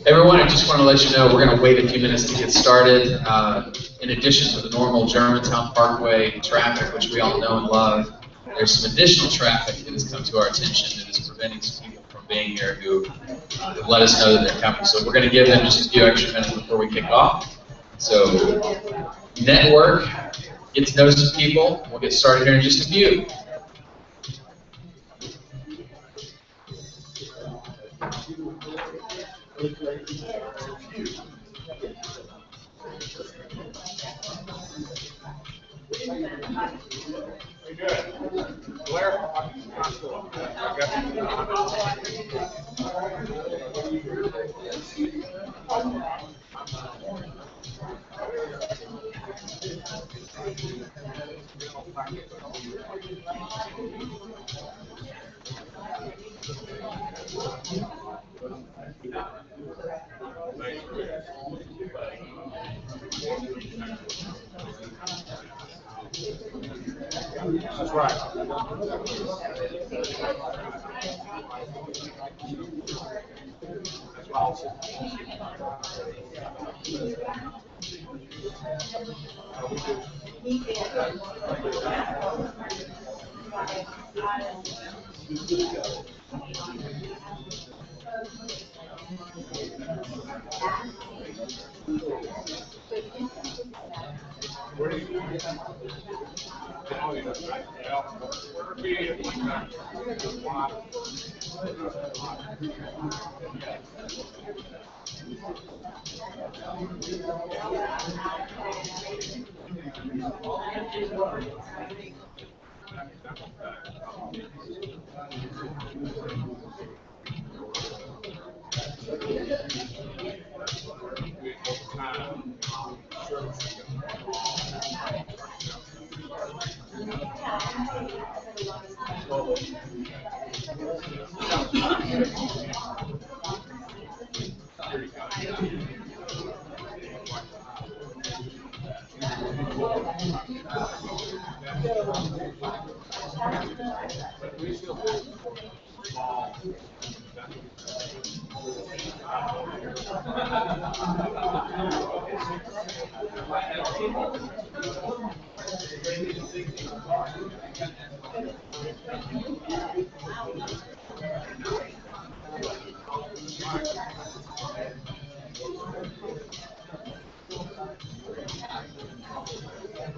Everyone, I just want to let you know we're going to wait a few minutes to get started. In addition to the normal Germantown Parkway traffic, which we all know and love, there's some additional traffic that has come to our attention that is preventing some people from being here who have let us know that they're coming. So we're going to give them just a few extra minutes before we kick off. So network, get to know some people. We'll get started here in just a few. That's right.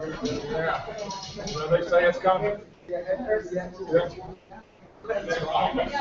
Yeah. So they say it's coming. Yeah. I'm just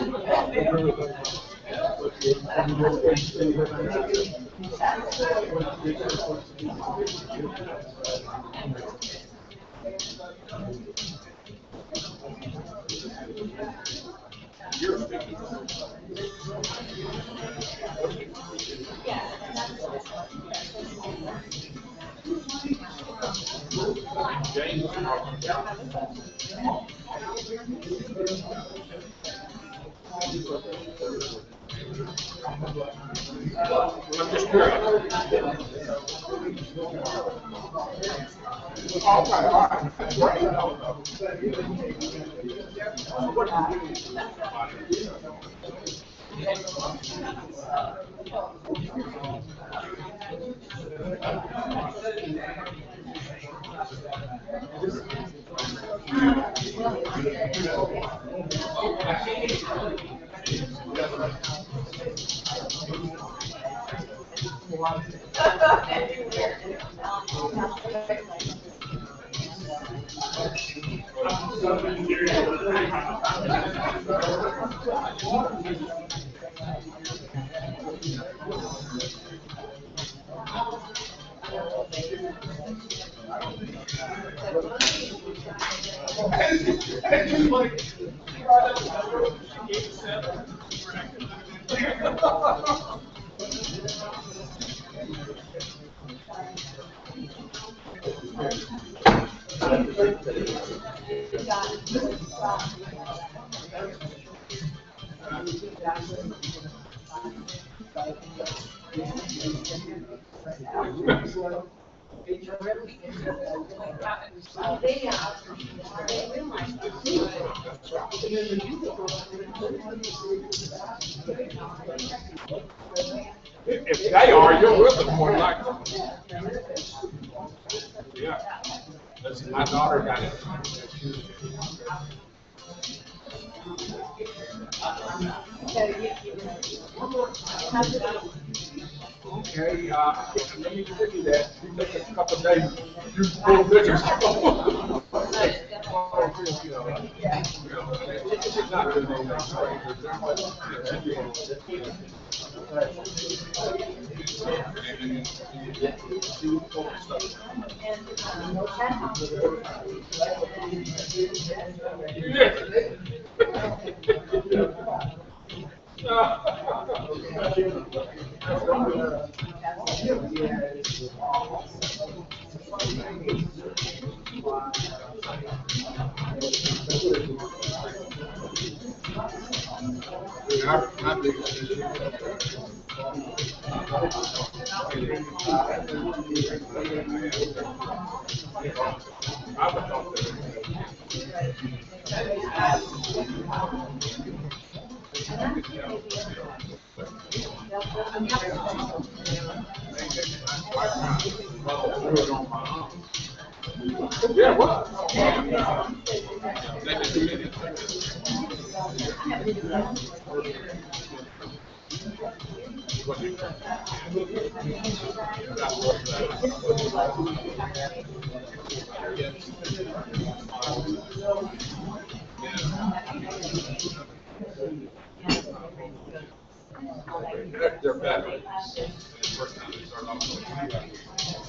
if they are, you're with them more likely. Yeah. Listen, my daughter got it. Okay, let me give you that. You take a couple of days. You pull pictures. It's not good. Yeah, what? They're better. First time they start off.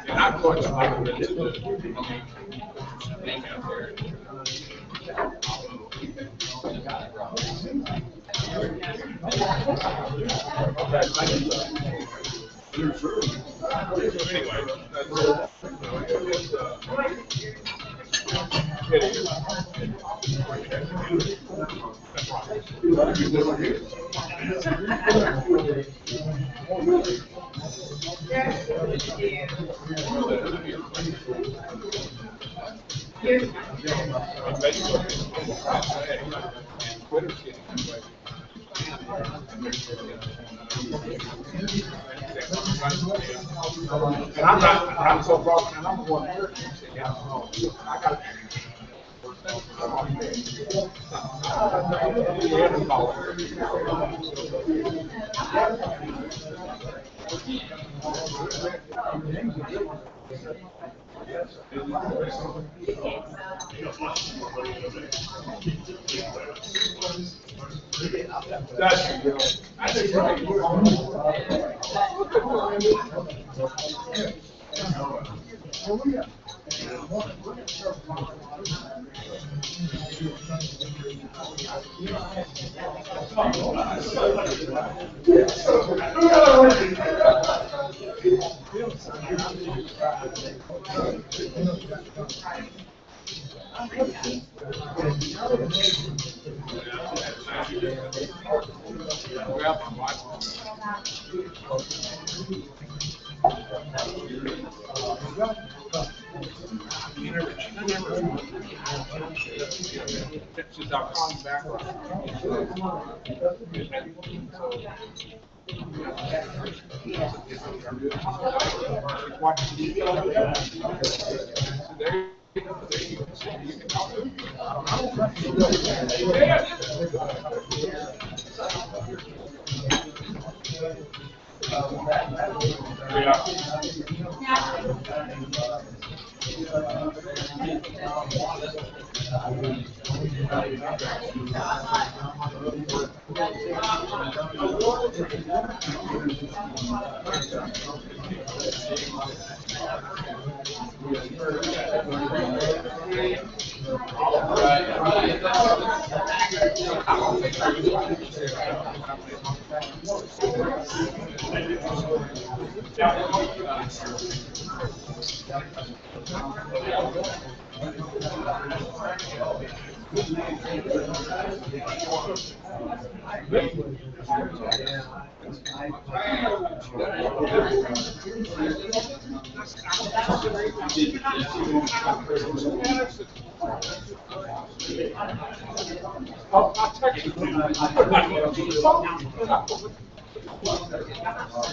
And I'm going to like And I'm so broke, and I'm going to I got That's since I've gone back. I'll text you.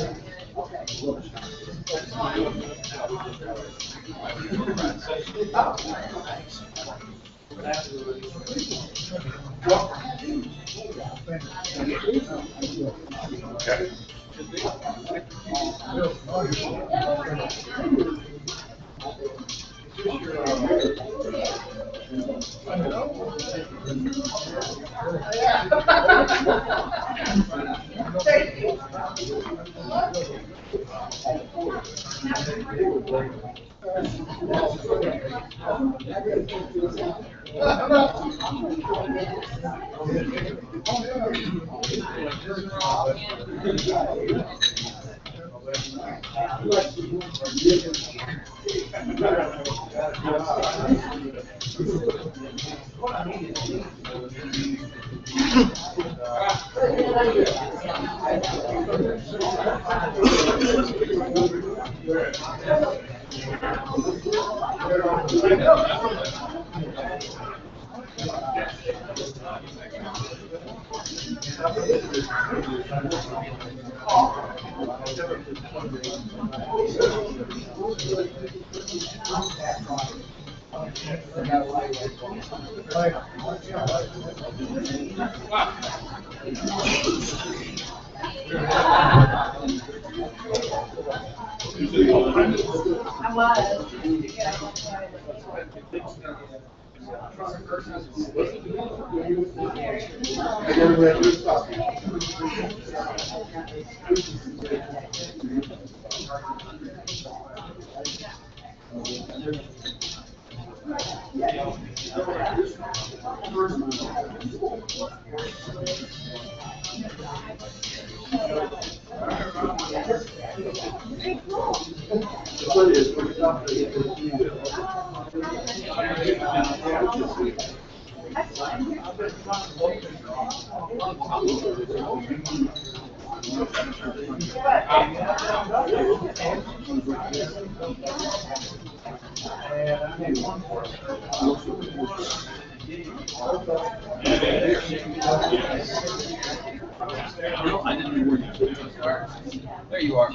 There you are.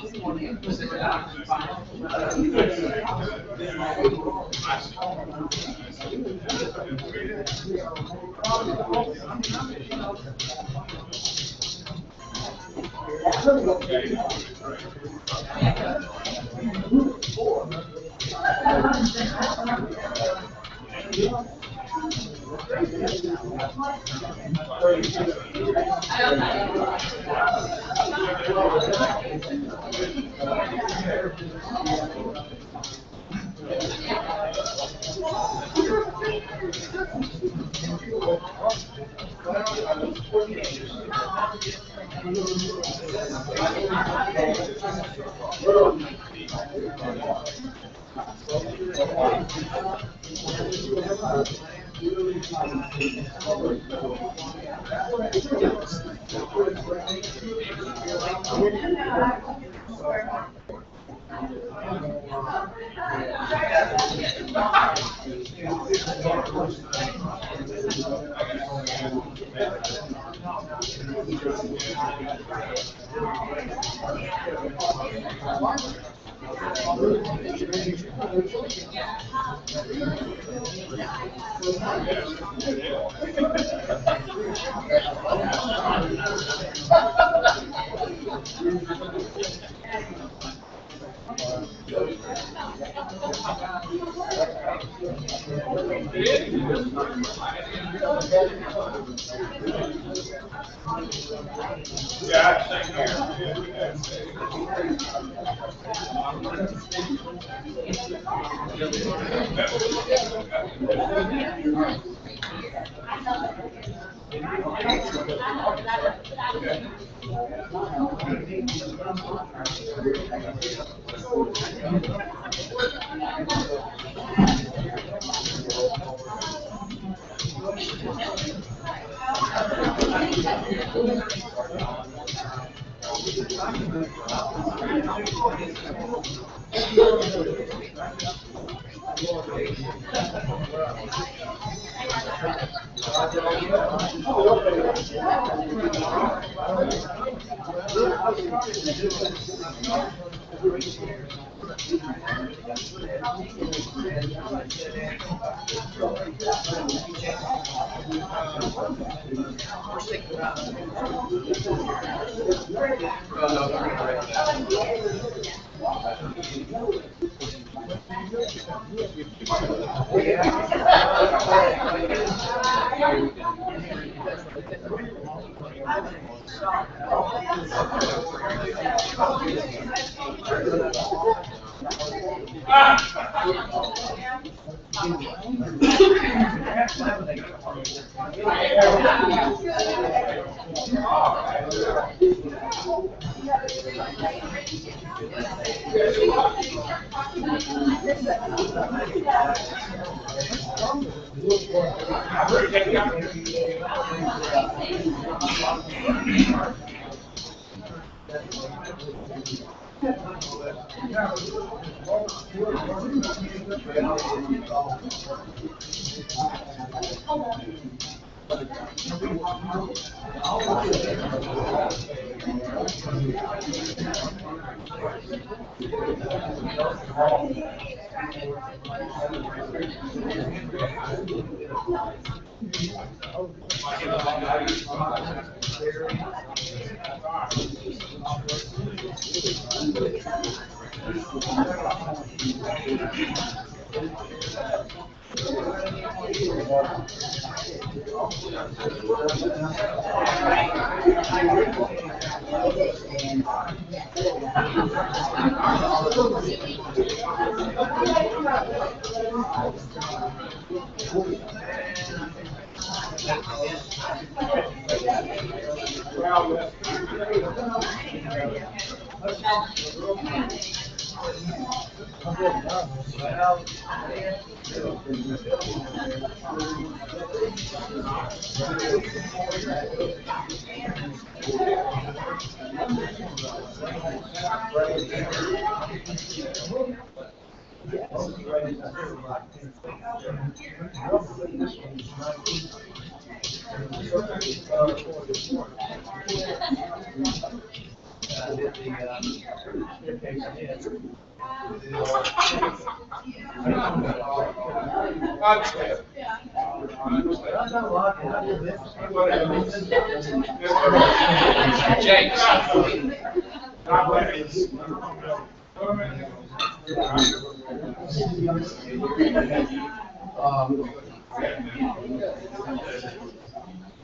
James.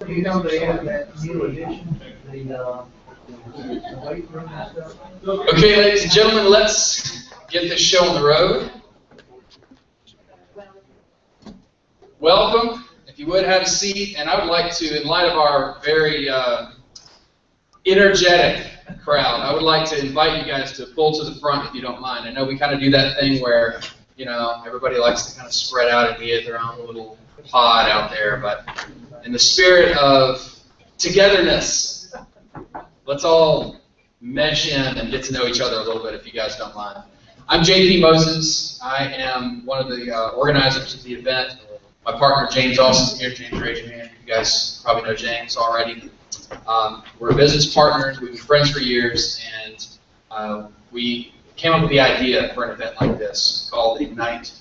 You know they have that new addition, the weight room and stuff? Okay, ladies and gentlemen, let's get this show on the road. Welcome. If you would have a seat, and I would like to, in light of our very energetic crowd, I would like to invite you guys to pull to the front if you don't mind. I know we kind of do that thing where, you know, everybody likes to kind of spread out and be at their own little pod out there, but in the spirit of togetherness, let's all mesh in and get to know each other a little bit if you guys don't mind. I'm J.P. Moses. I am one of the organizers of the event. My partner James Austin's here. James, raise your hand. You guys probably know James already. We're business partners. We've been friends for years, and we came up with the idea for an event like this called Ignite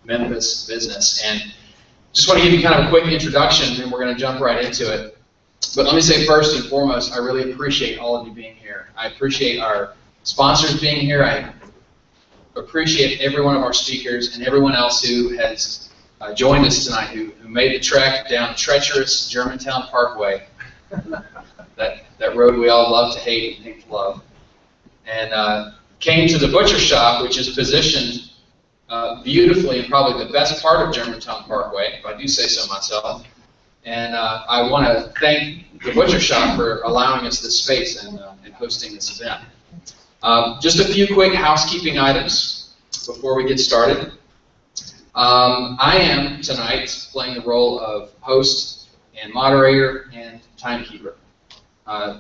Memphis Business. And just want to give you kind of a quick introduction, and we're going to jump right into it. But let me say first and foremost, I really appreciate all of you being here. I appreciate our sponsors being here. I appreciate every one of our speakers and everyone else who has joined us tonight, who made the trek down treacherous Germantown Parkway, that road we all love to hate and hate to love, and came to the butcher shop, which is positioned beautifully in probably the best part of Germantown Parkway, if I do say so myself. And I want to thank the butcher shop for allowing us this space and hosting this event. Just a few quick housekeeping items before we get started. I am tonight playing the role of host and moderator and timekeeper.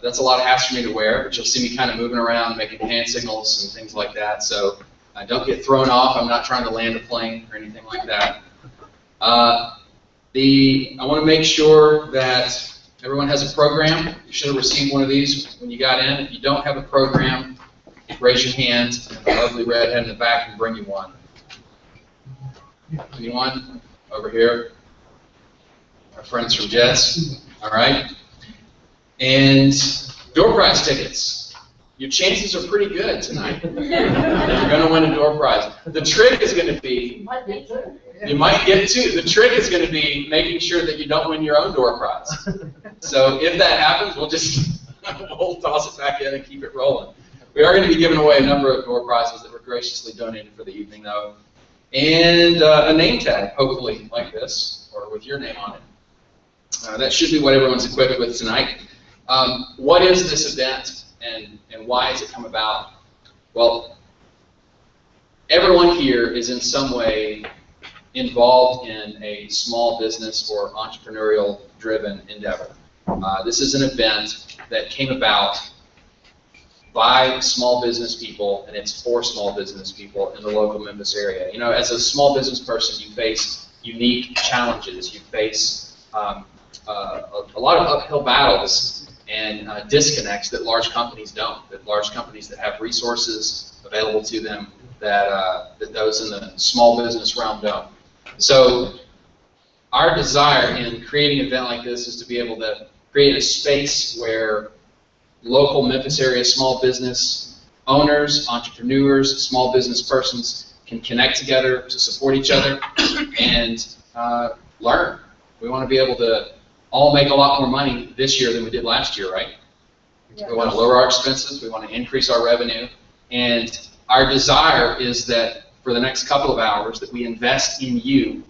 That's a lot of hats for me to wear, but you'll see me kind of moving around, making hand signals and things like that. So don't get thrown off. I'm not trying to land a plane or anything like that. I want to make sure that everyone has a program. You should have received one of these when you got in. If you don't have a program, raise your hand, and the lovely redhead in the back can bring you one. Anyone? Over here. Our friends from Jets. All right. And door prize tickets. Your chances are pretty good tonight. You're going to win a door prize. The trick is going to be, you might get two. The trick is going to be making sure that you don't win your own door prize. So if that happens, we'll toss it back in and keep it rolling. We are going to be giving away a number of door prizes that were graciously donated for the evening, though. And a name tag, hopefully, like this, or with your name on it. That should be what everyone's equipped with tonight. What is this event, and why has it come about? Well, everyone here is in some way involved in a small business or entrepreneurial-driven endeavor. This is an event that came about by small business people, and it's for small business people in the local Memphis area. You know, as a small business person, you face unique challenges. You face a lot of uphill battles and disconnects that large companies don't, that large companies that have resources available to them that those in the small business realm don't. So our desire in creating an event like this is to be able to create a space where local Memphis area small business owners, entrepreneurs, small business persons can connect together to support each other and learn. We want to be able to all make a lot more money this year than we did last year, right? Yeah. We want to lower our expenses, we want to increase our revenue, and our desire is that for the next couple of hours that we invest in you,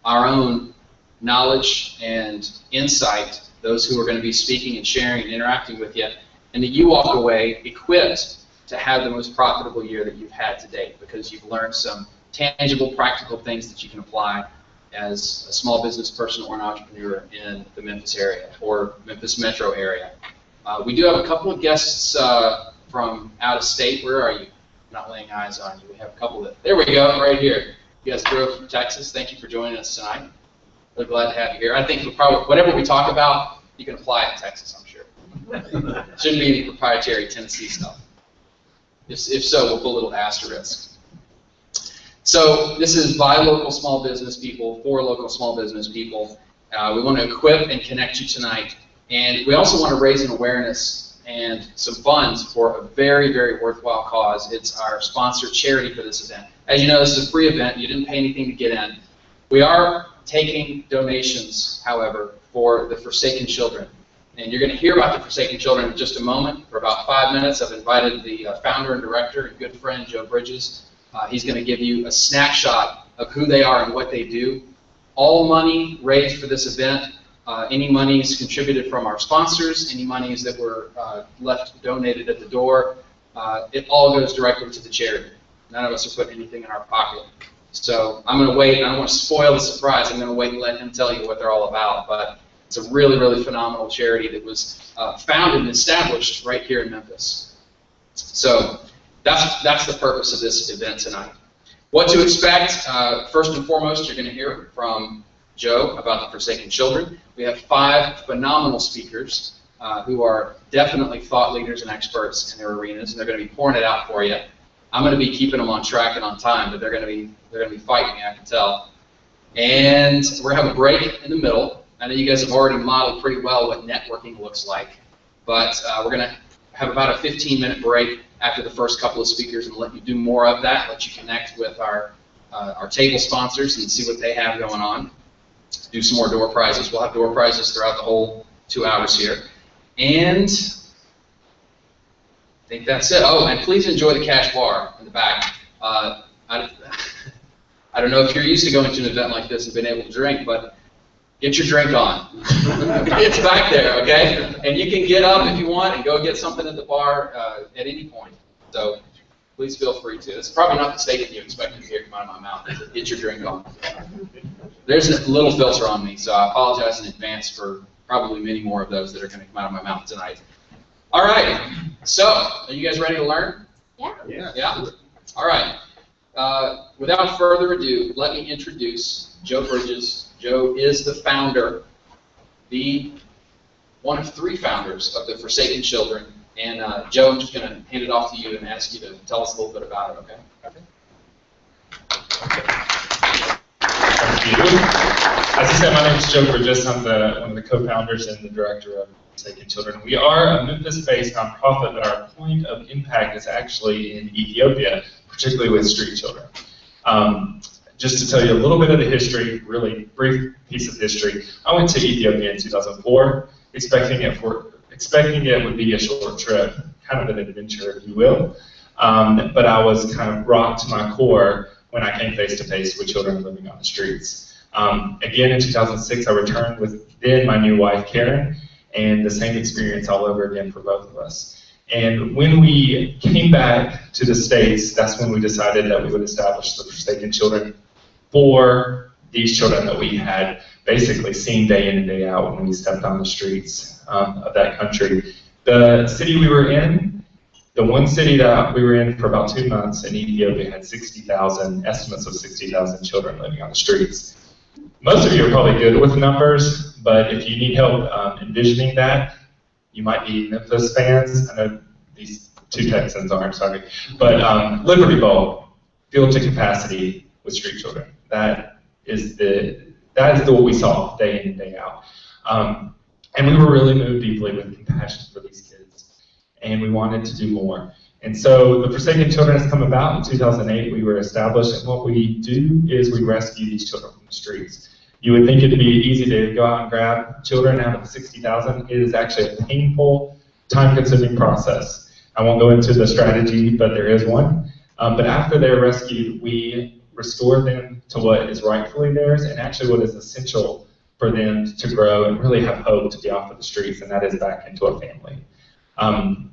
our own knowledge and insight, those who are going to be speaking and sharing and interacting with you, and that you walk away equipped to have the most profitable year that you've had to date, because you've learned some tangible, practical things that you can apply as a small business person or an entrepreneur in the Memphis area or Memphis metro area. We do have a couple of guests from out of state. Where are you? I'm not laying eyes on you. We have a couple of, there we go, right here. You guys drove from Texas. Thank you for joining us tonight. We're glad to have you here. I think whatever we talk about, you can apply it in Texas, I'm sure. Shouldn't be any proprietary Tennessee stuff. If so, we'll put a little asterisk. So this is by local small business people, for local small business people. We want to equip and connect you tonight. And we also want to raise an awareness and some funds for a very, very worthwhile cause. It's our sponsored charity for this event. As you know, this is a free event. You didn't pay anything to get in. We are taking donations, however, for the Forsaken Children. And you're going to hear about the Forsaken Children in just a moment. For about 5 minutes, I've invited the founder and director and good friend, Joe Bridges. He's going to give you a snapshot of who they are and what they do. All money raised for this event, any monies contributed from our sponsors, any monies that were left donated at the door, it all goes directly to the charity. None of us are putting anything in our pocket. So I'm going to wait. I don't want to spoil the surprise. I'm going to wait and let him tell you what they're all about. But it's a really, really phenomenal charity that was founded and established right here in Memphis. So that's the purpose of this event tonight. What to expect? First and foremost, you're going to hear from Joe about the Forsaken Children. We have 5 phenomenal speakers who are definitely thought leaders and experts in their arenas, and they're going to be pouring it out for you. I'm going to be keeping them on track and on time, but they're going to be fighting me, I can tell. And we're going to have a break in the middle. I know you guys have already modeled pretty well what networking looks like, but we're going to have about a 15-minute break after the first couple of speakers and let you do more of that, let you connect with our table sponsors and see what they have going on. Do some more door prizes. We'll have door prizes throughout the whole 2 hours here. And I think that's it. Oh, and please enjoy the cash bar in the back. I don't know if you're used to going to an event like this and being able to drink, but get your drink on. It's back there, okay? And you can get up if you want and go get something at the bar at any point. So please feel free to. It's probably not the statement you expected to hear come out of my mouth. Get your drink on. There's a little filter on me, so I apologize in advance for probably many more of those that are going to come out of my mouth tonight. All right. So, are you guys ready to learn? Yeah. Yeah? All right. Without further ado, let me introduce Joe Bridges. Joe is the founder, one of 3 founders of the Forsaken Children. And Joe, I'm just going to hand it off to you and ask you to tell us a little bit about it, okay? Thank you. As I said, my name is Joe Bridges. I'm one of the co-founders and the director of Forsaken Children. We are a Memphis-based nonprofit, but our point of impact is actually in Ethiopia, particularly with street children. Just to tell you a little bit of the history, really brief piece of history. I went to Ethiopia in 2004, expecting it would be a short trip, kind of an adventure, if you will. But I was kind of rocked to my core when I came face to face with children living on the streets. Again, in 2006, I returned with then my new wife, Karen, and the same experience all over again for both of us. And when we came back to the States, that's when we decided that we would establish the Forsaken Children for these children that we had basically seen day in and day out when we stepped on the streets of that country. The city we were in, the one city that we were in for about 2 months in Ethiopia had 60,000, estimates of 60,000 children living on the streets. Most of you are probably good with numbers, but if you need help envisioning that, you might be Memphis fans. I know these 2 Texans aren't, sorry. But Liberty Bowl, field to capacity with street children. That is what we saw day in and day out. And we were really moved deeply with compassion for these kids. And we wanted to do more. And so the Forsaken Children has come about. In 2008, we were established. And what we do is we rescue these children from the streets. You would think it'd be easy to go out and grab children out of the 60,000. It is actually a painful, time-consuming process. I won't go into the strategy, but there is one. But after they're rescued, we restore them to what is rightfully theirs and actually what is essential for them to grow and really have hope to be off of the streets, and that is back into a family. And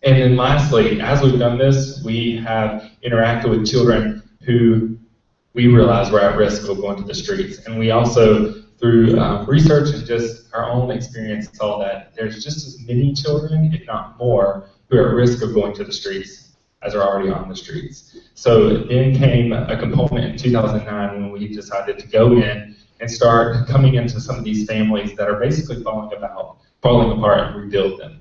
then lastly, as we've done this, we have interacted with children who we realize were at risk of going to the streets. And we also, through research and just our own experience, saw that there's just as many children, if not more, who are at risk of going to the streets as are already on the streets. So then came a component in 2009 when we decided to go in and start coming into some of these families that are basically falling apart and rebuild them.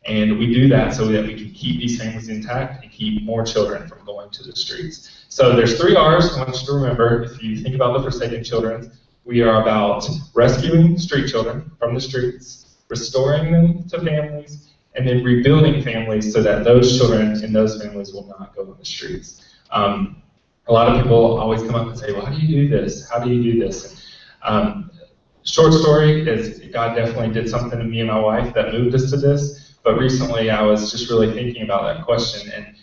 And we do that so that we can keep these families intact and keep more children from going to the streets. So there's 3 R's I want you to remember. If you think about the Forsaken Children, we are about rescuing street children from the streets, restoring them to families, and then rebuilding families so that those children in those families will not go on the streets. A lot of people always come up and say, well, how do you do this? How do you do this? Short story is God definitely did something to me and my wife that moved us to this, but recently I was just really thinking about that question, and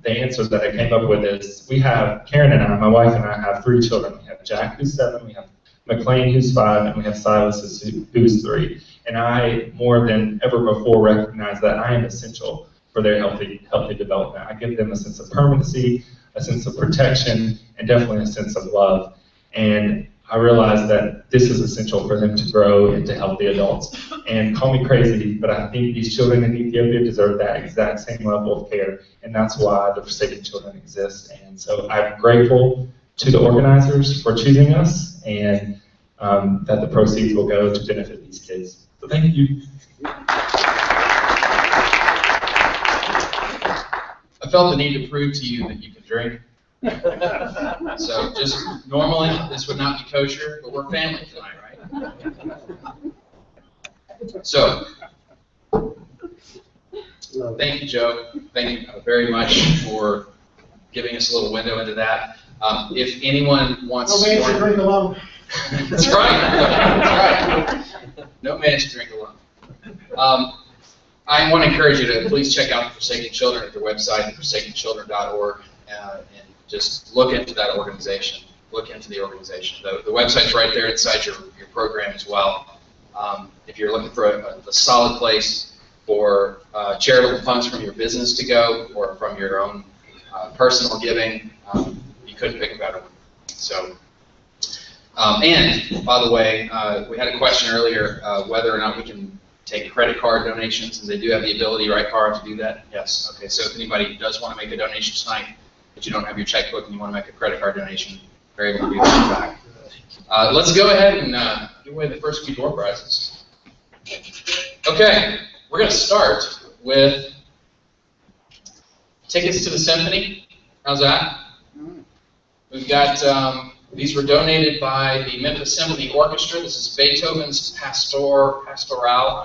the answer that I came up with is we have, Karen and I, my wife and I have 3 children. We have Jack, who's 7, we have McLean, who's 5, and we have Silas, who's 3. And I, more than ever before, recognize that I am essential for their healthy development. I give them a sense of permanency, a sense of protection, and definitely a sense of love. And I realize that this is essential for them to grow into healthy adults. And call me crazy, but I think these children in Ethiopia deserve that exact same level of care, and that's why the Forsaken Children exist. And so I'm grateful to the organizers for choosing us, and that the proceeds will go to benefit these kids. So thank you. I felt the need to prove to you that you can drink. So just normally this would not be kosher, but we're family tonight, right? So thank you, Joe. Thank you very much for giving us a little window into that. If anyone wants No man should drink alone. That's right. That's right. No man should drink alone. I want to encourage you to please check out the Forsaken Children at their website, forsakenchildren.org, and just look into that organization. Look into the organization. The website's right there inside your program as well. If you're looking for a solid place for charitable funds from your business to go, or from your own personal giving, you couldn't pick a better one. So, and by the way, we had a question earlier whether or not we can take credit card donations, and they do have the ability, right, Cara, to do that? Yes. Okay. So if anybody does want to make a donation tonight, but you don't have your checkbook and you want to make a credit card donation, you're able to do that back. Let's go ahead and give away the first few door prizes. Okay, we're going to start with tickets to the symphony. How's that? We've got, these were donated by the Memphis Symphony Orchestra. This is Beethoven's Pastoral. I'm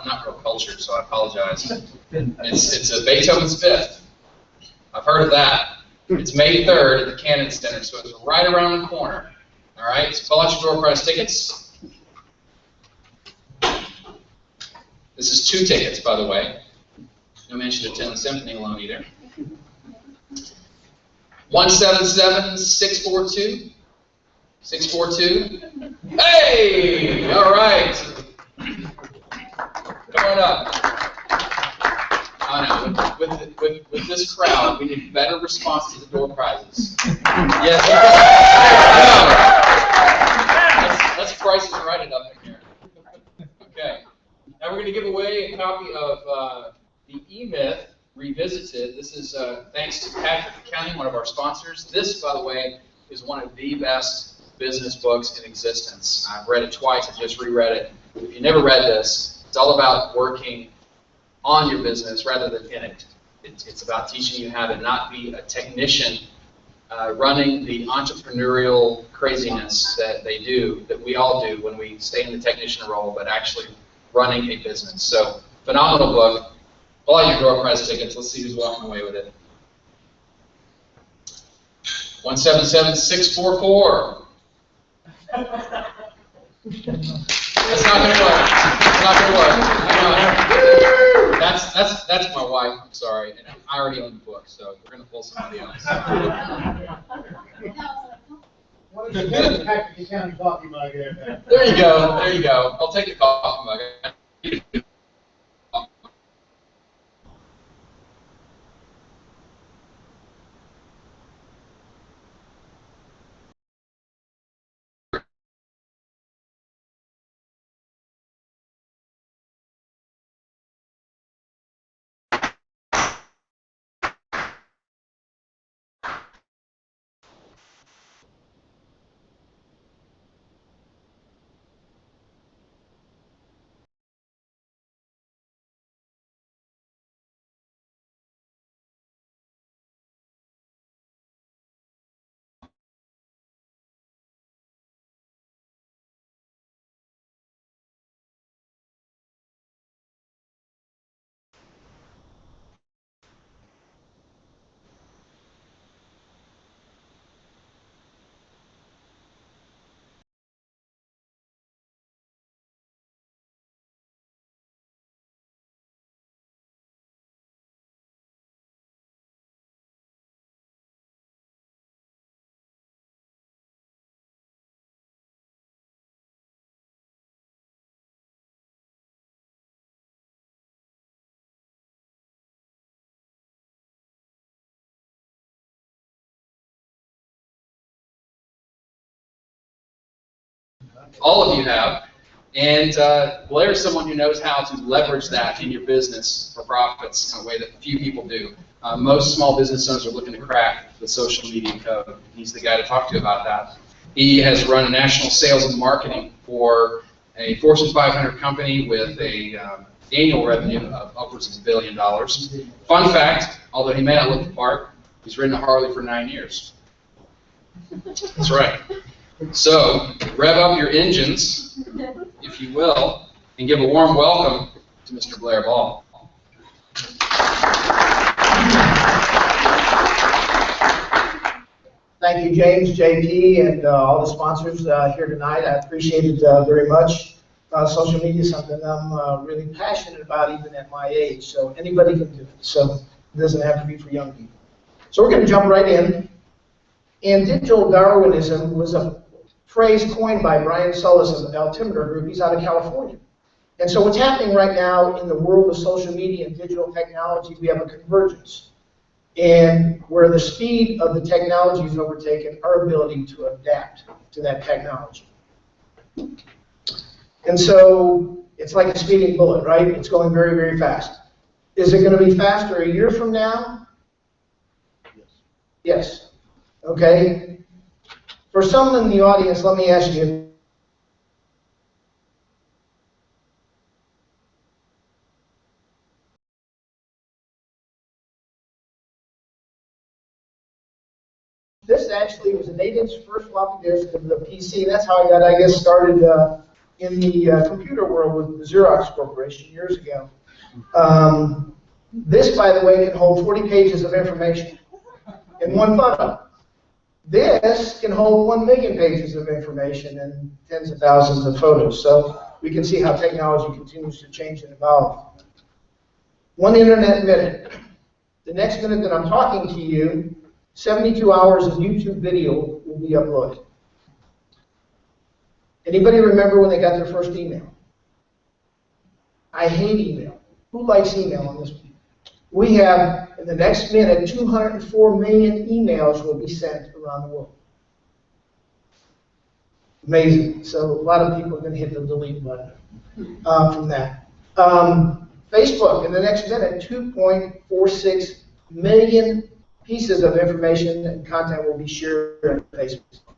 not real cultured, so I apologize. It's a Beethoven's Fifth. I've heard of that. It's May 3rd at the Cannon Center, so it's right around the corner. All right, so fill out your door prize tickets. This is 2 tickets, by the way. No man should attend the symphony alone either. 177-642. 642. Hey! All right. Come on up. I know. With this crowd, we need better response to the door prizes. Yes. Let's price it right it up in here. Okay. Now we're going to give away a copy of the E-Myth Revisited. This is thanks to Patrick County, one of our sponsors. This, by the way, is one of the best business books in existence. I've read it twice. I just reread it. If you never read this, it's all about working on your business rather than in it. It's about teaching you how to not be a technician running the entrepreneurial craziness that they do, that we all do when we stay in the technician role, but actually running a business. So, phenomenal book. Pull out your door prize tickets. Let's see who's walking away with it. 177-644. That's not going to work. It's not going to work. I know. That's my wife. I'm sorry. And I already own the book, so we're going to pull somebody else. What is the Patrick County coffee mug there? There you go. There you go. I'll take the coffee mug. all of you have. And Blair is someone who knows how to leverage that in your business for profits in a way that few people do. Most small business owners are looking to crack the social media code. He's the guy to talk to about that. He has run national sales and marketing for a Fortune 500 company with a annual revenue of upwards of $1 billion. Fun fact, although he may not look the part, he's ridden a Harley for 9 years. That's right. So, rev up your engines, if you will, and give a warm welcome to Mr. Blair Ball. Thank you, James, JP, and all the sponsors here tonight. I appreciate it very much. Social media is something I'm really passionate about, even at my age. So anybody can do it. So it doesn't have to be for young people. So we're going to jump right in. And digital Darwinism was a phrase coined by Brian Sullis of the Altimeter Group. He's out of California. And so what's happening right now in the world of social media and digital technology, we have a convergence. And where the speed of the technology is overtaken our ability to adapt to that technology. And so it's like a speeding bullet, right? It's going very, very fast. Is it going to be faster a year from now? Yes. Okay. For some in the audience, let me ask you, this actually was a native's first floppy disk of the PC. That's how I got, I guess, started in the computer world with the Xerox Corporation years ago. This, by the way, can hold 40 pages of information in one photo. This can hold 1 million pages of information and tens of thousands of photos. So we can see how technology continues to change and evolve. 1 internet minute. The next minute that I'm talking to you, 72 hours of YouTube video will be uploaded. Anybody remember when they got their first email? I hate email. Who likes email on this one? We have, in the next minute, 204 million emails will be sent around the world. Amazing. So a lot of people are going to hit the delete button from that. Facebook, in the next minute, 2.46 million pieces of information and content will be shared on Facebook.